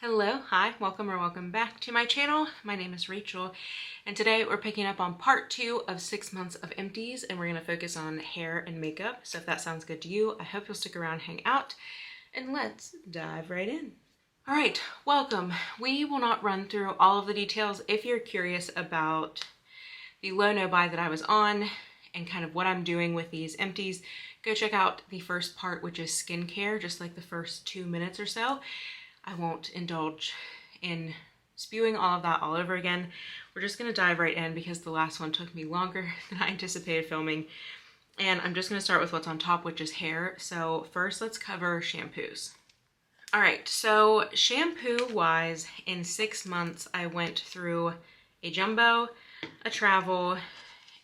Hello, hi, welcome or welcome back to my channel. My name is Rachel, and today we're picking up on part 2 of 6 months of empties, and we're going to focus on hair and makeup. So if that sounds good to you, I hope you'll stick around, hang out, and let's dive right in. All right, welcome. We will not run through all of the details. If you're curious about the low no buy that I was on and kind of what I'm doing with these empties, go check out the first part, which is skincare, just like the first 2 minutes or so. I won't indulge in spewing all of that all over again. We're just gonna dive right in because the last one took me longer than I anticipated filming. And I'm just gonna start with what's on top, which is hair. So first, let's cover shampoos. All right, so shampoo wise, in 6 months, I went through a jumbo, a travel,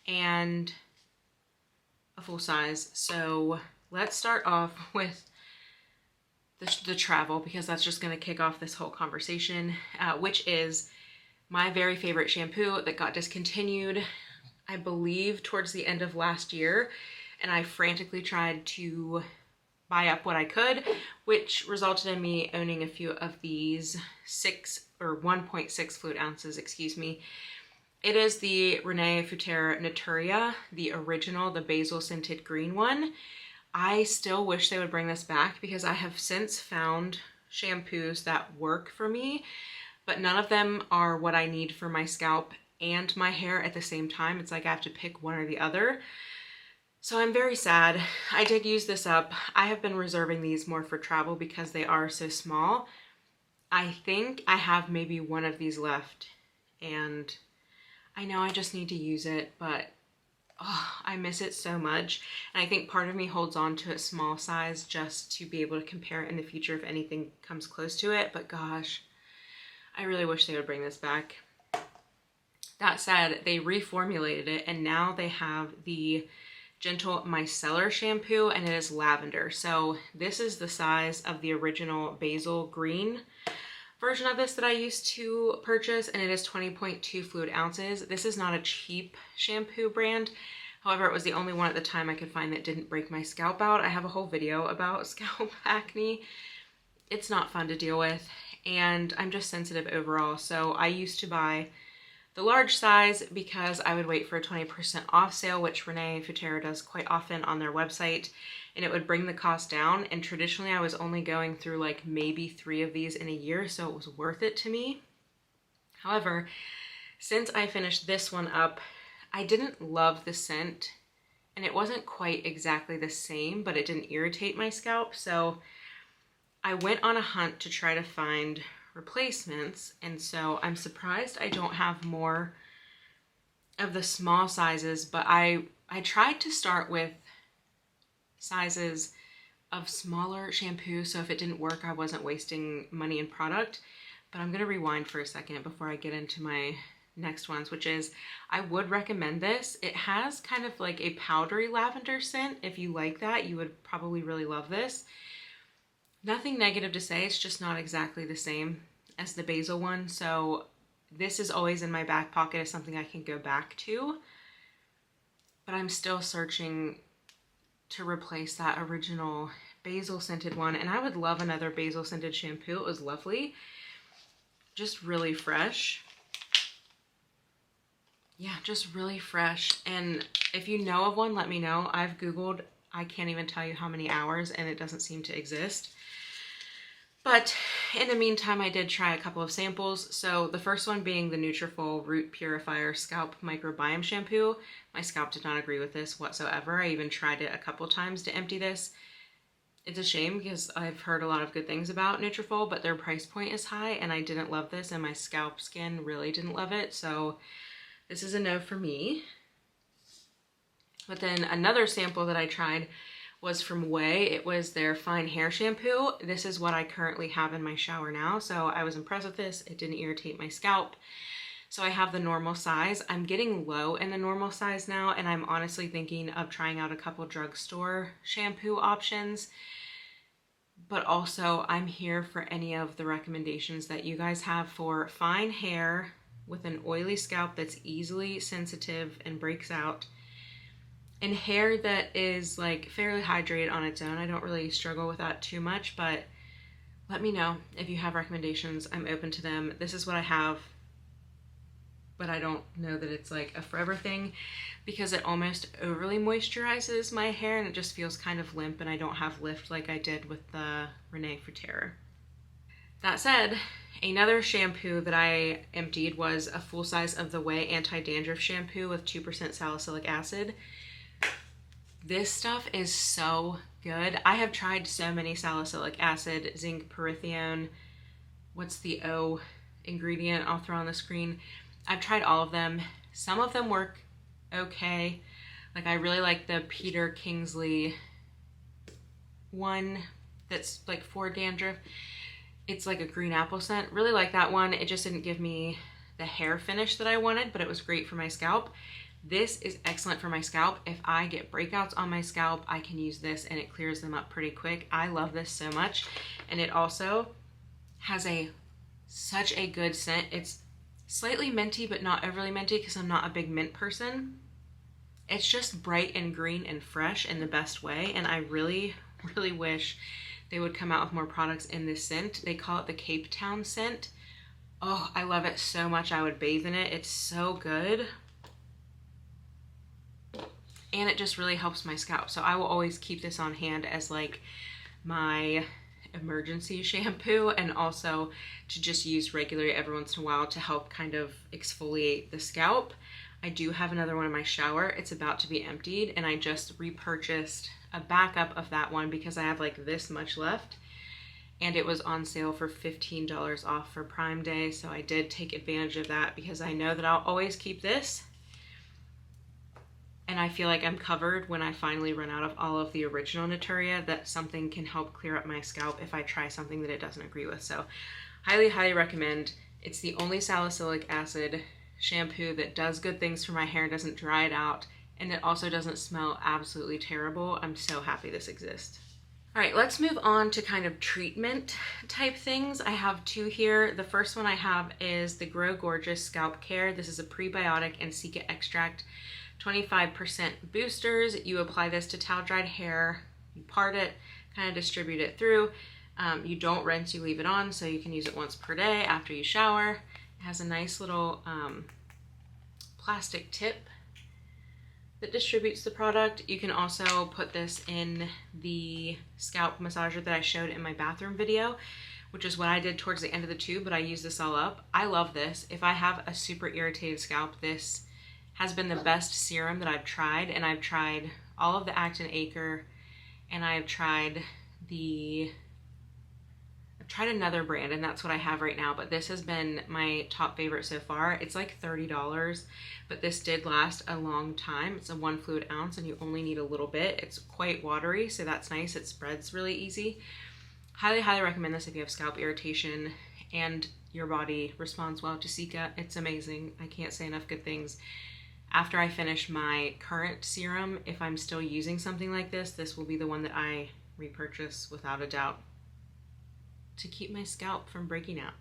and a full size. So let's start off with the travel, because that's just going to kick off this whole conversation, which is my very favorite shampoo that got discontinued, I believe, towards the end of last year. And I frantically tried to buy up what I could, which resulted in me owning a few of these 1.6 fluid ounces, excuse me. It is the Rene Furterer Naturia, the original, the basil scented green one. I still wish they would bring this back because I have since found shampoos that work for me, but none of them are what I need for my scalp and my hair at the same time. It's like I have to pick one or the other. So I'm very sad. I did use this up. I have been reserving these more for travel because they are so small. I think I have maybe one of these left, and I know I just need to use it, but oh, I miss it so much. And I think part of me holds on to a small size just to be able to compare it in the future if anything comes close to it. But gosh, I really wish they would bring this back. That said, they reformulated it, and now they have the Gentle Micellar shampoo, and it is lavender. So this is the size of the original basil green version of this that I used to purchase, and it is 20.2 fluid ounces. This is not a cheap shampoo brand. However, it was the only one at the time I could find that didn't break my scalp out. I have a whole video about scalp acne. It's not fun to deal with, and I'm just sensitive overall. So I used to buy the large size because I would wait for a 20% off sale, which Rene Furterer does quite often on their website, and it would bring the cost down. And traditionally I was only going through like maybe 3 of these in a year, so it was worth it to me. However, since I finished this one up, I didn't love the scent, and it wasn't quite exactly the same, but it didn't irritate my scalp. So I went on a hunt to try to find replacements, and so I'm surprised I don't have more of the small sizes, but I tried to start with sizes of smaller shampoo, so if it didn't work, I wasn't wasting money in product. But I'm gonna rewind for a second before I get into my next ones, which is, I would recommend this. It has kind of like a powdery lavender scent. If you like that, you would probably really love this. Nothing negative to say, it's just not exactly the same as the basil one. So this is always in my back pocket as something I can go back to, but I'm still searching to replace that original basil scented one. And I would love another basil scented shampoo. It was lovely, just really fresh. Yeah, just really fresh. And if you know of one, let me know. I've Googled, I can't even tell you how many hours, and it doesn't seem to exist. But in the meantime, I did try a couple of samples. So the first one being the Nutrafol Root Purifier Scalp Microbiome Shampoo. My scalp did not agree with this whatsoever. I even tried it a couple times to empty this. It's a shame because I've heard a lot of good things about Nutrafol, but their price point is high, and I didn't love this, and my scalp skin really didn't love it. So this is a no for me. But then another sample that I tried was from Ouai. It was their fine hair shampoo. This is what I currently have in my shower now. So I was impressed with this. It didn't irritate my scalp. So I have the normal size. I'm getting low in the normal size now, and I'm honestly thinking of trying out a couple drugstore shampoo options. But also I'm here for any of the recommendations that you guys have for fine hair with an oily scalp that's easily sensitive and breaks out, and hair that is like fairly hydrated on its own. I don't really struggle with that too much, but Let me know if you have recommendations. I'm open to them. This is what I have, but I don't know that it's like a forever thing because it almost overly moisturizes my hair and it just feels kind of limp, and I don't have lift like I did with the Rene Furterer. That said, another shampoo that I emptied was a full size of the Ouai anti-dandruff shampoo with 2% salicylic acid. This stuff is so good. I have tried so many salicylic acid, zinc, pyrithione. What's the O ingredient I'll throw on the screen? I've tried all of them. Some of them work okay. Like I really like the Peter Kingsley one that's like for dandruff. It's like a green apple scent. Really like that one. It just didn't give me the hair finish that I wanted, but it was great for my scalp. This is excellent for my scalp. If I get breakouts on my scalp, I can use this and it clears them up pretty quick. I love this so much. And it also has such a good scent. It's slightly minty, but not overly minty because I'm not a big mint person. It's just bright and green and fresh in the best way. And I really, really wish they would come out with more products in this scent. They call it the Cape Town scent. Oh, I love it so much. I would bathe in it. It's so good. And it just really helps my scalp. So I will always keep this on hand as like my emergency shampoo, and also to just use regularly every once in a while to help kind of exfoliate the scalp. I do have another one in my shower. It's about to be emptied, and I just repurchased a backup of that one because I have like this much left, and it was on sale for $15 off for Prime Day. So I did take advantage of that because I know that I'll always keep this. And I feel like I'm covered when I finally run out of all of the original Naturia, that something can help clear up my scalp if I try something that it doesn't agree with. So highly, highly recommend. It's the only salicylic acid shampoo that does good things for my hair, doesn't dry it out, and it also doesn't smell absolutely terrible. I'm so happy this exists. All right, let's move on to kind of treatment type things. I have two here. The first one I have is the Grow Gorgeous Scalp Care. This is a prebiotic and Cica extract. 25% boosters. You apply this to towel dried hair, you part it, kind of distribute it through. You don't rinse, you leave it on, so you can use it once per day after you shower. It has a nice little plastic tip that distributes the product. You can also put this in the scalp massager that I showed in my bathroom video, which is what I did towards the end of the tube, but I use this all up. I love this. If I have a super irritated scalp, this has been the best serum that I've tried, and I've tried all of the Acre, and I've tried another brand, and that's what I have right now, but this has been my top favorite so far. It's like $30, but this did last a long time. It's a 1 fluid ounce, and you only need a little bit. It's quite watery, so that's nice. It spreads really easy. Highly, highly recommend this if you have scalp irritation and your body responds well to Cica. It's amazing. I can't say enough good things. After I finish my current serum, if I'm still using something like this, this will be the one that I repurchase without a doubt to keep my scalp from breaking out,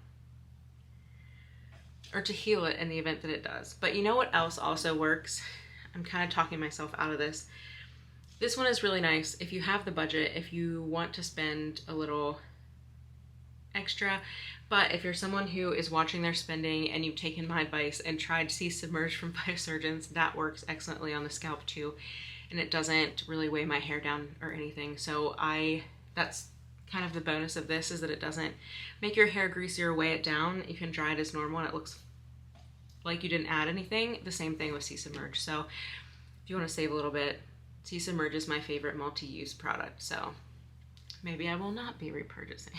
or to heal it in the event that it does. But you know what else also works? I'm kind of talking myself out of this. This one is really nice if you have the budget, if you want to spend a little extra. But if you're someone who is watching their spending and you've taken my advice and tried Sea Submerged from Biosurgeons, that works excellently on the scalp too, and it doesn't really weigh my hair down or anything. So that's kind of the bonus of this, is that it doesn't make your hair greasy or weigh it down. You can dry it as normal and it looks like you didn't add anything. The same thing with Sea Submerged. So if you want to save a little bit, Sea Submerged is my favorite multi-use product, so maybe I will not be repurchasing.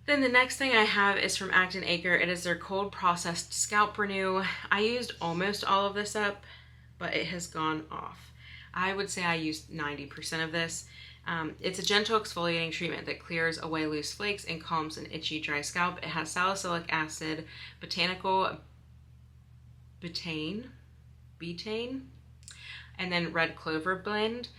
Then the next thing I have is from Acre. It is their cold processed scalp renew. I used almost all of this up, but it has gone off. I would say I used 90% of this. It's a gentle exfoliating treatment that clears away loose flakes and calms an itchy, dry scalp. It has salicylic acid, botanical betaine, and then red clover blend.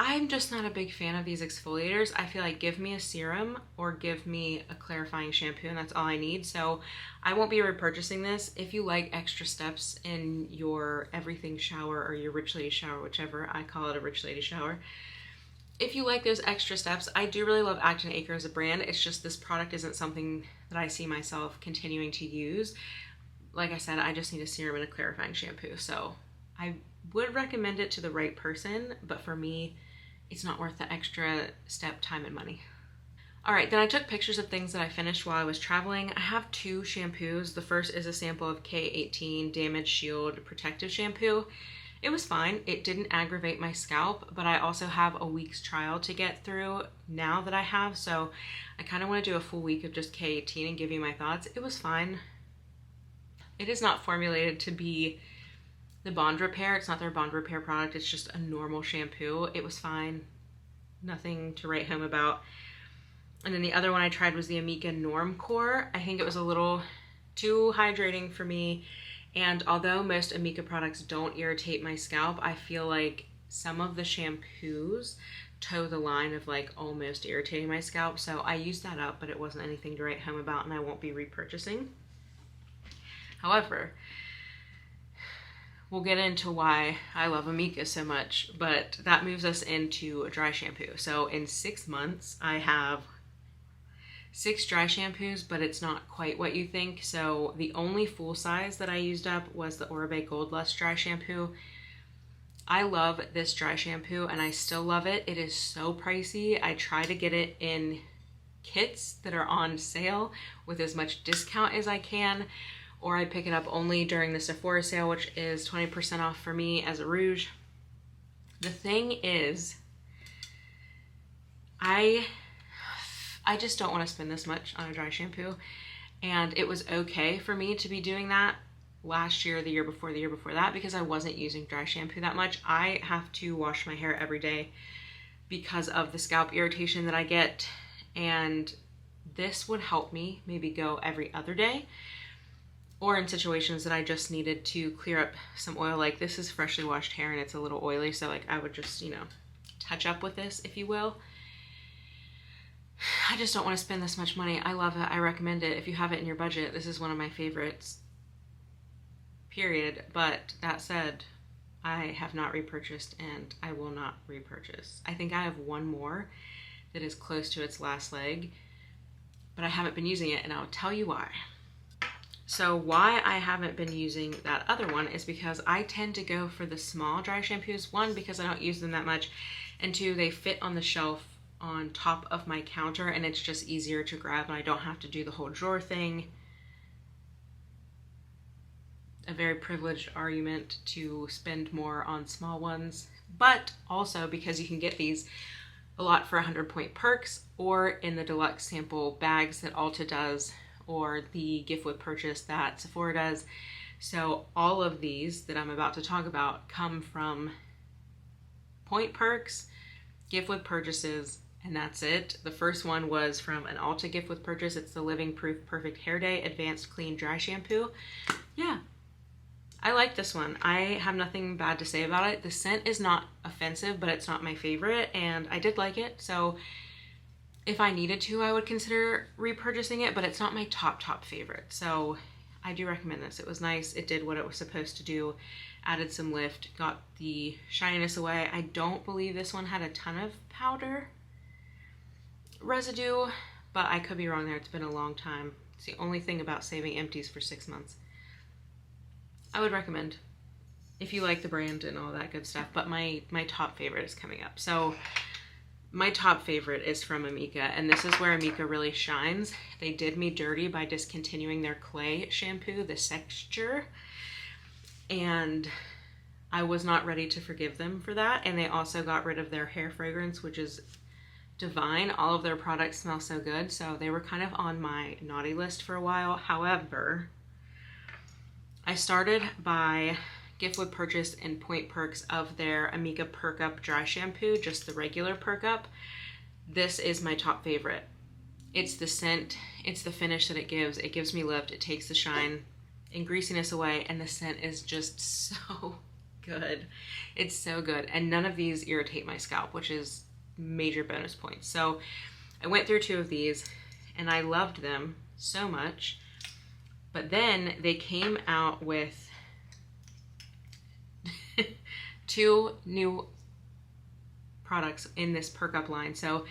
I'm just not a big fan of these exfoliators. I feel like give me a serum or give me a clarifying shampoo, and that's all I need. So I won't be repurchasing this. If you like extra steps in your everything shower or your rich lady shower, whichever, I call it a rich lady shower, if you like those extra steps, I do really love Acre as a brand. It's just this product isn't something that I see myself continuing to use. Like I said, I just need a serum and a clarifying shampoo. So I would recommend it to the right person, but for me, it's not worth the extra step, time, and money. All right, then I took pictures of things that I finished while I was traveling. I have 2 shampoos. The first is a sample of K18 Damage Shield Protective Shampoo. It was fine. It didn't aggravate my scalp, but I also have a week's trial to get through now that I have, so I kind of want to do a full week of just K18 and give you my thoughts. It was fine. It is not formulated to be the bond repair. It's not their bond repair product. It's just a normal shampoo. It was fine. Nothing to write home about. And then the other one I tried was the Amika Norm Core. I think it was a little too hydrating for me. And although most Amika products don't irritate my scalp, I feel like some of the shampoos toe the line of like almost irritating my scalp. So I used that up, but it wasn't anything to write home about and I won't be repurchasing. However, we'll get into why I love Amika so much, but that moves us into a dry shampoo. So in 6 months, I have 6 dry shampoos, but it's not quite what you think. So the only full size that I used up was the Oribe Gold Lust dry shampoo. I love this dry shampoo and I still love it. It is so pricey. I try to get it in kits that are on sale with as much discount as I can, or I pick it up only during the Sephora sale, which is 20% off for me as a rouge. The thing is, I just don't want to spend this much on a dry shampoo, and it was okay for me to be doing that last year, the year before that, because I wasn't using dry shampoo that much. I have to wash my hair every day because of the scalp irritation that I get, and this would help me maybe go every other day, or in situations that I just needed to clear up some oil. Like this is freshly washed hair and it's a little oily, so like I would just, you know, touch up with this, if you will. I just don't want to spend this much money. I love it. I recommend it. If you have it in your budget, this is one of my favorites, period. But that said, I have not repurchased and I will not repurchase. I think I have one more that is close to its last leg, but I haven't been using it, and I'll tell you why. So why I haven't been using that other one is because I tend to go for the small dry shampoos. 1, because I don't use them that much, and 2, they fit on the shelf on top of my counter and it's just easier to grab and I don't have to do the whole drawer thing. A very privileged argument to spend more on small ones, but also because you can get these a lot for 100 point perks, or in the deluxe sample bags that Ulta does, or the gift with purchase that Sephora does. So all of these that I'm about to talk about come from point perks, gift with purchases, and that's it. The first one was from an Ulta gift with purchase. It's the Living Proof Perfect Hair Day Advanced Clean Dry Shampoo. Yeah, I like this one. I have nothing bad to say about it. The scent is not offensive, but it's not my favorite, and I did like it. So if I needed to, I would consider repurchasing it, but it's not my top favorite. So I do recommend this. It was nice. It did what it was supposed to do. Added some lift, got the shininess away. I don't believe this one had a ton of powder residue, but I could be wrong there. It's been a long time. It's the only thing about saving Empties for 6 months. I would recommend if you like the brand and all that good stuff, but my top favorite is coming up. So my top favorite is from Amika, and this is where Amika really shines. They did me dirty by discontinuing their clay shampoo, the Xtndr, and I was not ready to forgive them for that. And they also got rid of their hair fragrance, which is divine. All of their products smell so good, so they were kind of on my naughty list for a while. However, I started by gift with purchase and point perks of their Amika Perk Up dry shampoo, just the regular Perk Up. This is my top favorite. It's the scent, it's the finish that it gives. It gives me lift, it takes the shine and greasiness away, and the scent is just so good. It's so good, and none of these irritate my scalp, which is major bonus points. So I went through 2 of these and I loved them so much, but then they came out with 2 new products in this Perk Up line. So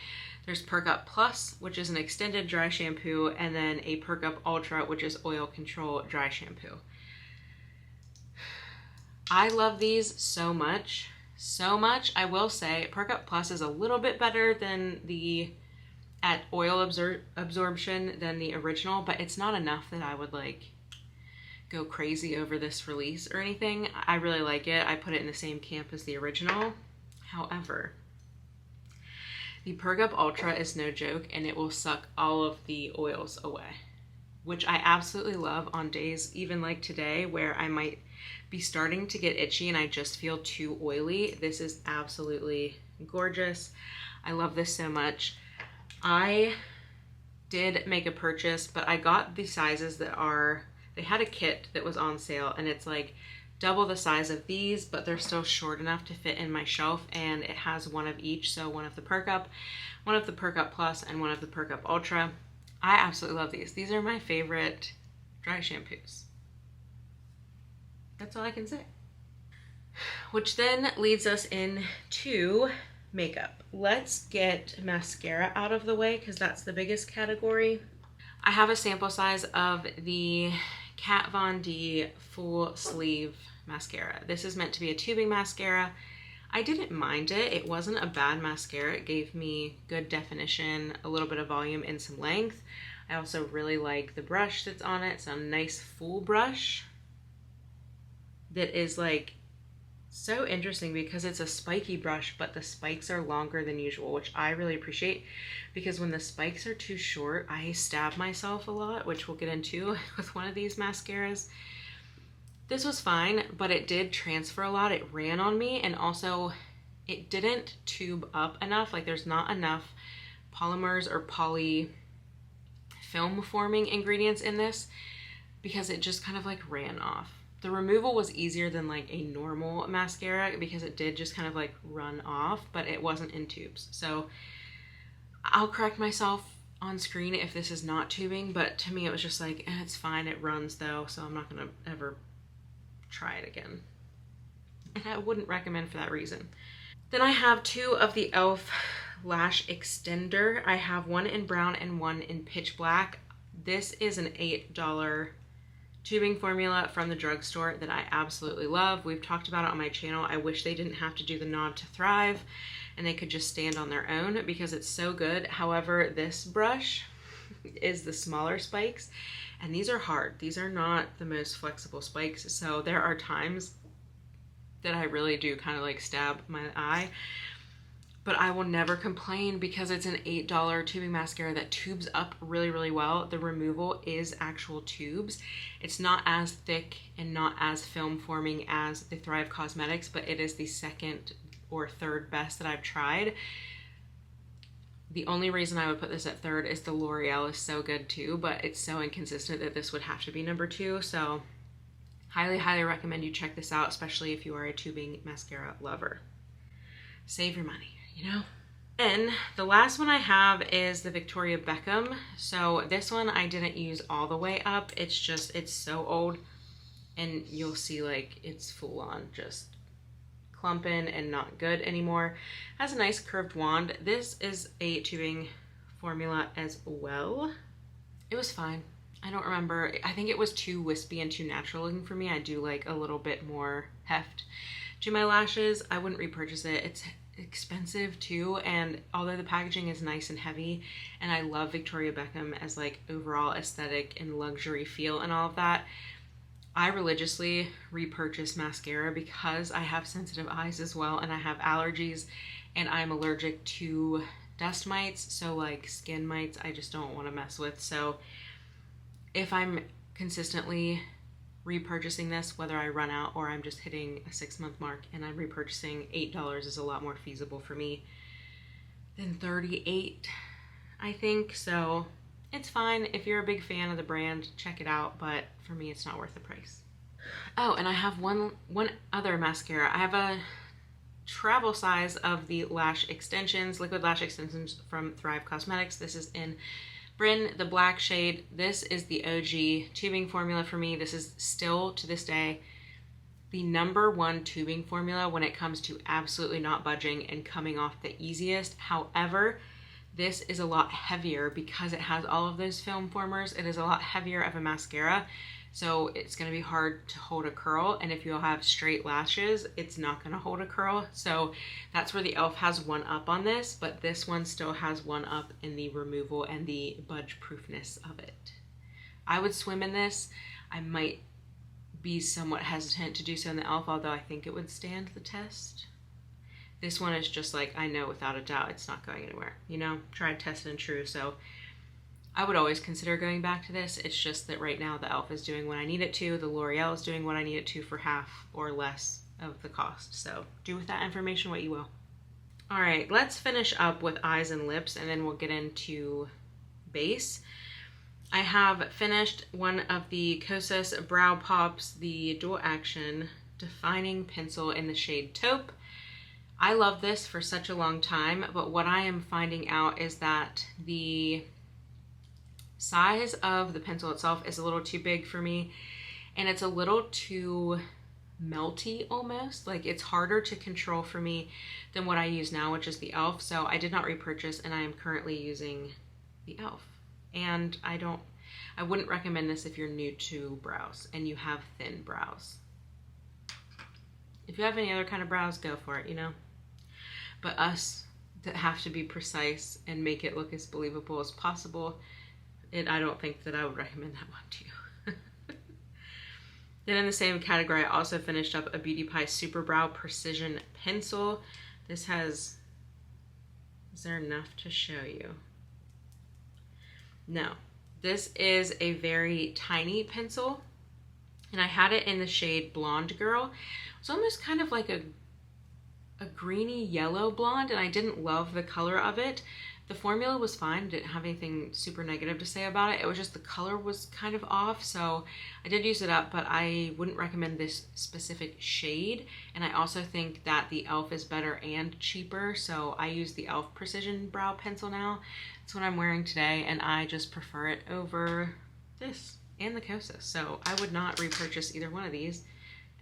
there's Perk Up Plus, which is an extended dry shampoo, and then a Perk Up Ultra, which is oil control dry shampoo. I love these so much, so much. I will say Perk Up Plus is a little bit better than the at oil absorption than the original, but it's not enough that I would like go crazy over this release or anything. I really like it. I put it in the same camp as the original. However, the Perk Up Ultra is no joke, and it will suck all of the oils away, which I absolutely love on days even like today where I might be starting to get itchy and I just feel too oily. This is absolutely gorgeous. I love this so much. I did make a purchase, but I got the sizes that are, they had a kit that was on sale, and it's like double the size of these, but they're still short enough to fit in my shelf, and it has one of each. So one of the Perk Up, one of the Perk Up Plus, and one of the Perk Up Ultra. I absolutely love these. These are my favorite dry shampoos. That's all I can say. Which then leads us into makeup. Let's get mascara out of the way because that's the biggest category. I have a sample size of the Kat Von D full sleeve mascara. This is meant to be a tubing mascara. I didn't mind it. It wasn't a bad mascara. It gave me good definition, a little bit of volume, and some length. I also really like the brush that's on it. It's a nice full brush that is like so interesting because it's a spiky brush, but the spikes are longer than usual, which I really appreciate, because when the spikes are too short, I stab myself a lot, which we'll get into with one of these mascaras. This was fine, but it did transfer a lot. It ran on me, and also it didn't tube up enough. Like there's not enough polymers or poly film forming ingredients in this because it just kind of like ran off. The removal was easier than like a normal mascara because it did just kind of like run off, but it wasn't in tubes. So I'll correct myself on screen if this is not tubing, but to me it was just like, it's fine, it runs though, so I'm not gonna ever try it again. And I wouldn't recommend for that reason. Then I have two of the e.l.f. Lash Extender. I have one in brown and one in pitch black. This is an $8 tubing formula from the drugstore that I absolutely love. We've talked about it on my channel. I wish they didn't have to do the Nod to Thrive and they could just stand on their own because it's so good. However, this brush is the smaller spikes, and these are hard. These are not the most flexible spikes, so there are times that I really do kind of like stab my eye. But I will never complain because it's an $8 tubing mascara that tubes up really, really well. The removal is actual tubes. It's not as thick and not as film forming as the Thrive Causmetics, but it is the second or third best that I've tried. The only reason I would put this at third is the L'Oreal is so good too, but it's so inconsistent that this would have to be number 2. So highly, highly recommend you check this out, especially if you are a tubing mascara lover. Save your money. You know? And the last one I have is the Victoria Beckham. So this one I didn't use all the way up. It's just, it's so old, and you'll see like it's full on just clumping and not good anymore. Has a nice curved wand. This is a tubing formula as well. It was fine. I don't remember. I think it was too wispy and too natural looking for me. I do like a little bit more heft to my lashes. I wouldn't repurchase it. It's expensive too, and although the packaging is nice and heavy, and I love Victoria Beckham as like overall aesthetic and luxury feel and all of that, I religiously repurchase mascara because I have sensitive eyes as well, and I have allergies, and I'm allergic to dust mites, so like skin mites I just don't want to mess with. So if I'm consistently repurchasing this, whether I run out or I'm just hitting a 6-month mark and I'm repurchasing, $8 is a lot more feasible for me than $38, I think. So it's fine. If you're a big fan of the brand, check it out, but for me it's not worth the price. Oh, and I have one other mascara. I have a travel size of the Lash Extensions, Liquid Lash Extensions from Thrive Causmetics. This is in Bryn, the black shade. This is the OG tubing formula for me. This is still, to this day, the #1 tubing formula when it comes to absolutely not budging and coming off the easiest. However, this is a lot heavier because it has all of those film formers. It is a lot heavier of a mascara, so it's going to be hard to hold a curl, and if you'll have straight lashes, it's not going to hold a curl. So that's where the e.l.f. has one up on this, but this one still has one up in the removal and the budge proofness of it. I would swim in this. I might be somewhat hesitant to do so in the e.l.f., although I think it would stand the test. This one is just like, I know without a doubt it's not going anywhere, you know, tried, tested, and true. So I would always consider going back to this. It's just that right now the e.l.f. is doing what I need it to. The L'Oreal is doing what I need it to for half or less of the cost. So do with that information what you will. All right, let's finish up with eyes and lips, and then we'll get into base. I have finished one of the Kosas Brow Pops, the Dual Action Defining Pencil in the shade Taupe. I love this for such a long time, but what I am finding out is that the size of the pencil itself is a little too big for me, and it's a little too melty almost. Like, it's harder to control for me than what I use now, which is the e.l.f. So I did not repurchase, and I am currently using the e.l.f. And I wouldn't recommend this if you're new to brows and you have thin brows. If you have any other kind of brows, go for it, you know. But us that have to be precise and make it look as believable as possible, I don't think that I would recommend that one to you. Then in the same category, I also finished up a Beautypie Super Brow Precision Pencil. This has, is there enough to show you? No. This is a very tiny pencil, and I had it in the shade Blonde Girl. It's almost kind of like a greeny yellow blonde, and I didn't love the color of it. The formula was fine, didn't have anything super negative to say about it. It was just the color was kind of off, so I did use it up, but I wouldn't recommend this specific shade. And I also think that the e.l.f. is better and cheaper, so I use the e.l.f. Precision Brow Pencil now. That's what I'm wearing today, and I just prefer it over this and the Kosas. So I would not repurchase either one of these,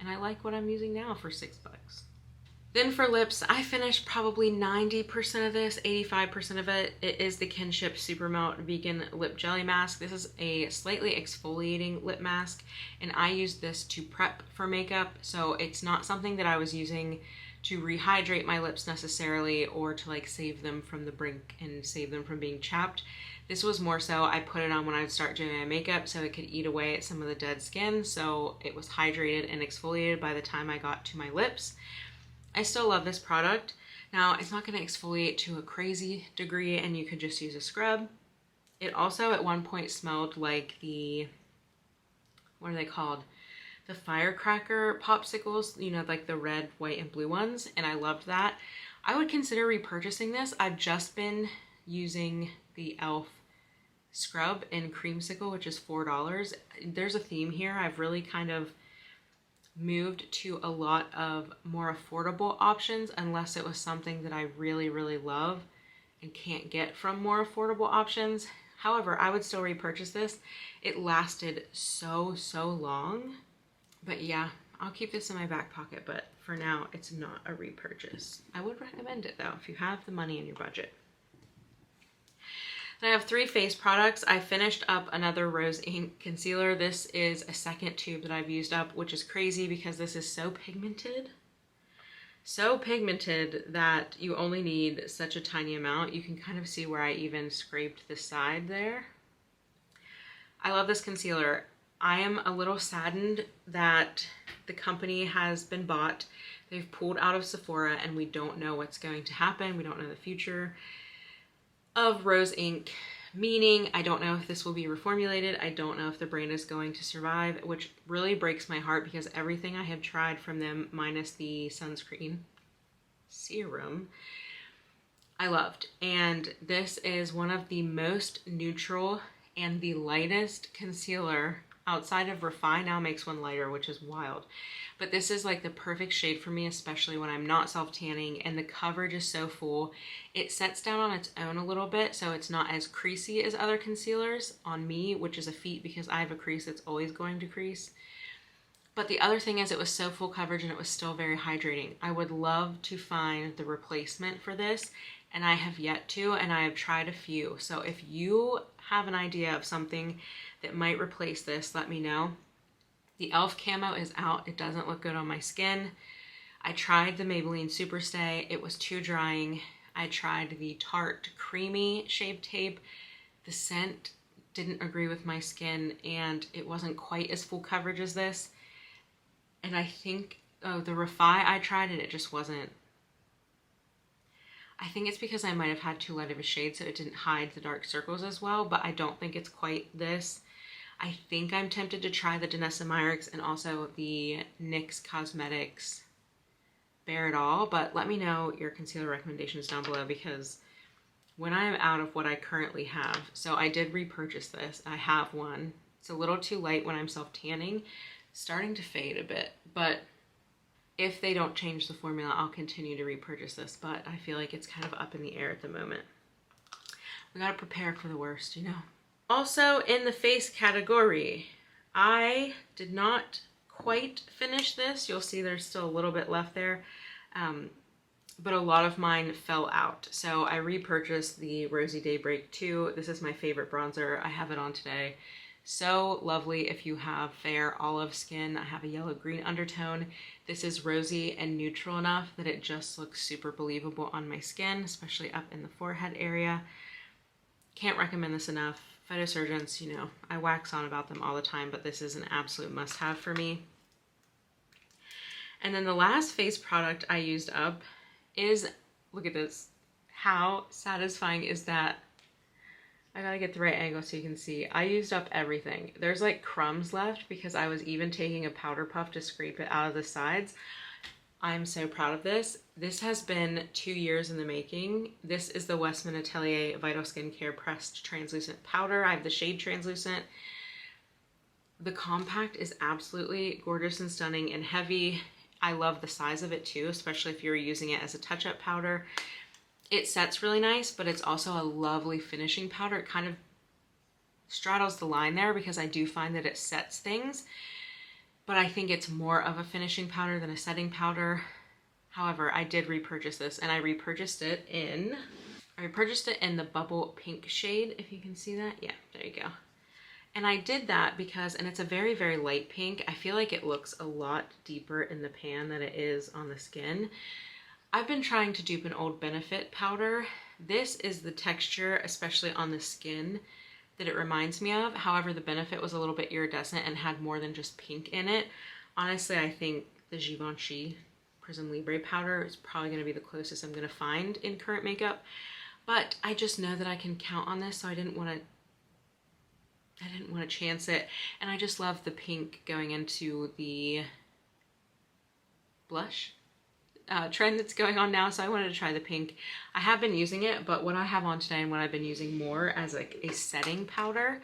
and I like what I'm using now for $6. Then for lips, I finished probably 90% of this, 85% of it. It is the Kinship Super Melt Vegan Lip Jelly Mask. This is a slightly exfoliating lip mask, and I use this to prep for makeup. So it's not something that I was using to rehydrate my lips necessarily, or to like save them from the brink and save them from being chapped. This was more so I put it on when I would start doing my makeup so it could eat away at some of the dead skin. So it was hydrated and exfoliated by the time I got to my lips. I still love this product. Now, it's not going to exfoliate to a crazy degree, and you could just use a scrub. It also at one point smelled like the, what are they called? The firecracker popsicles, you know, like the red, white, and blue ones, and I loved that. I would consider repurchasing this. I've just been using the e.l.f. scrub in Creamsicle, which is $4. There's a theme here. I've really kind of moved to a lot of more affordable options, unless it was something that I really, really love and can't get from more affordable options. However, I would still repurchase this. It lasted so long. But yeah, I'll keep this in my back pocket, but for now, it's not a repurchase. I would recommend it though, if you have the money in your budget. Then I have 3 face products. I finished up another Rose Ink concealer. This is a second tube that I've used up, which is crazy because this is so pigmented. So pigmented that you only need such a tiny amount. You can kind of see where I even scraped the side there. I love this concealer. I am a little saddened that the company has been bought. They've pulled out of Sephora, and we don't know what's going to happen. We don't know the future of Rose Ink, meaning I don't know if this will be reformulated. I don't know if the brand is going to survive, which really breaks my heart because everything I have tried from them, minus the sunscreen serum, I loved. And this is one of the most neutral and the lightest concealer outside of Refine. Now makes one lighter, which is wild. But this is like the perfect shade for me, especially when I'm not self-tanning, and the coverage is so full. It sets down on its own a little bit, so it's not as creasy as other concealers on me, which is a feat because I have a crease that's always going to crease. But the other thing is it was so full coverage and it was still very hydrating. I would love to find the replacement for this, and I have yet to, and I have tried a few. So if you have an idea of something that might replace this, let me know. The e.l.f. camo is out. It doesn't look good on my skin. I tried the Maybelline Superstay. It was too drying. I tried the Tarte Creamy Shave Tape. The scent didn't agree with my skin, and it wasn't quite as full coverage as this. And I think, oh, the Refi I tried and it just wasn't. I think it's because I might have had too light of a shade, so it didn't hide the dark circles as well, but I don't think it's quite this. I think I'm tempted to try the Danessa Myricks and also the NYX Cosmetics Bare It All, but let me know your concealer recommendations down below, because when I am out of what I currently have, so I did repurchase this. I have one. It's a little too light when I'm self-tanning, starting to fade a bit, but if they don't change the formula, I'll continue to repurchase this, but I feel like it's kind of up in the air at the moment. We gotta prepare for the worst, you know? Also in the face category, I did not quite finish this. You'll see there's still a little bit left there, but a lot of mine fell out. So I repurchased the Rosy Daybreak 2. This is my favorite bronzer. I have it on today. So lovely if you have fair olive skin. I have a yellow-green undertone. This is rosy and neutral enough that it just looks super believable on my skin, especially up in the forehead area. Can't recommend this enough. Phytosurgeons, you know, I wax on about them all the time, but this is an absolute must-have for me. And then the last face product I used up is, look at this. How satisfying is that? I gotta get the right angle so you can see. I used up everything. There's like crumbs left because I was even taking a powder puff to scrape it out of the sides. I'm so proud of this. This has been 2 years in the making. This is the Westman Atelier Vital Skincare Pressed Translucent Powder. I have the shade Translucent. The compact is absolutely gorgeous and stunning and heavy. I love the size of it too, especially if you're using it as a touch-up powder. It sets really nice, but it's also a lovely finishing powder. It kind of straddles the line there because I do find that it sets things, but I think it's more of a finishing powder than a setting powder. However, I did repurchase this, and I repurchased it in the bubble pink shade, if you can see that. Yeah, there you go. And I did that because, and it's a very, very light pink. I feel like it looks a lot deeper in the pan than it is on the skin. I've been trying to dupe an old Benefit powder. This is the texture, especially on the skin, that it reminds me of. However, the Benefit was a little bit iridescent and had more than just pink in it. Honestly, I think the Givenchy Prism Libre powder is probably going to be the closest I'm going to find in current makeup. But I just know that I can count on this, so I didn't want to chance it. And I just love the pink going into the blush trend that's going on now, so I wanted to try the pink. I have been using it, but what I have on today and what I've been using more as like a setting powder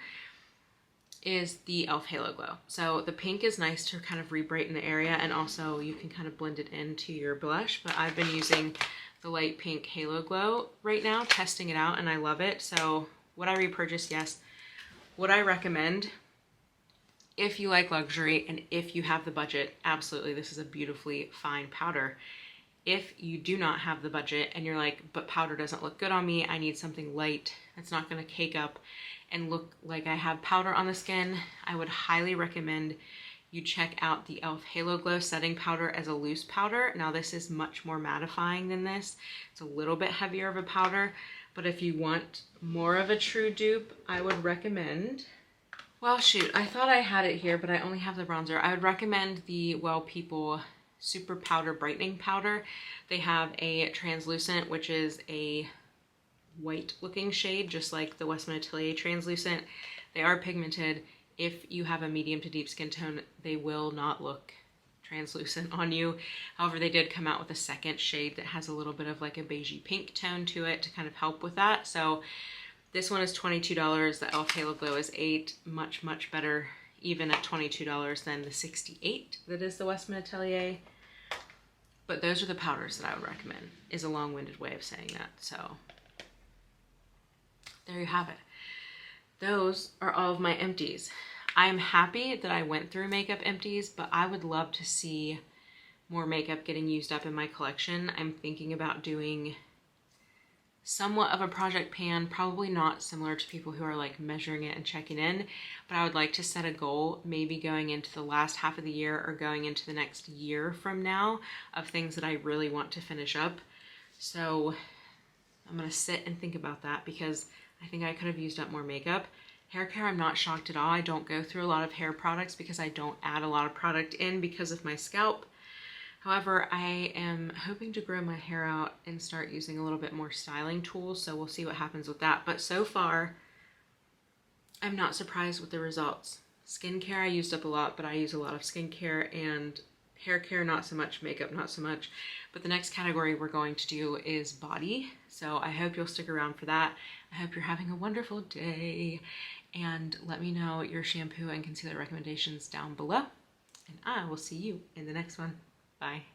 is the e.l.f. Halo Glow. So the pink is nice to kind of re-brighten the area, and also you can kind of blend it into your blush, but I've been using the light pink Halo Glow right now, testing it out, and I love it. So would I repurchase? Yes. Would I recommend? If you like luxury and if you have the budget, absolutely, this is a beautifully fine powder. If you do not have the budget and you're like, but powder doesn't look good on me, I need something light that's not going to cake up and look like I have powder on the skin, I would highly recommend you check out the e.l.f. Halo Glow Setting Powder as a loose powder. Now this is much more mattifying than this. It's a little bit heavier of a powder, but if you want more of a true dupe, I would recommend, well shoot, I thought I had it here, but I only have the bronzer. I would recommend the Well People Super Powder Brightening Powder. They have a translucent, which is a white looking shade, just like the Westman Atelier translucent. They are pigmented. If you have a medium to deep skin tone, they will not look translucent on you. However, they did come out with a second shade that has a little bit of like a beigey pink tone to it to kind of help with that. So this one is $22. The e.l.f. Halo Glow is $8. Much, much better even at $22 than the $68 that is the Westman Atelier. But those are the powders that I would recommend, is a long-winded way of saying that. So there you have it. those are all of my empties. I'm happy that I went through makeup empties, but I would love to see more makeup getting used up in my collection. I'm thinking about doing somewhat of a project pan, probably not similar to people who are like measuring it and checking in, but I would like to set a goal, maybe going into the last half of the year or going into the next year from now, of things that I really want to finish up. So I'm gonna sit and think about that because I think I could have used up more makeup. Hair care, I'm not shocked at all. I don't go through a lot of hair products because I don't add a lot of product in because of my scalp. However, I am hoping to grow my hair out and start using a little bit more styling tools, so we'll see what happens with that. But so far, I'm not surprised with the results. Skincare I used up a lot, but I use a lot of skincare, and hair care not so much, makeup not so much. But the next category we're going to do is body, so I hope you'll stick around for that. I hope you're having a wonderful day, and let me know your shampoo and concealer recommendations down below, and I will see you in the next one. Bye.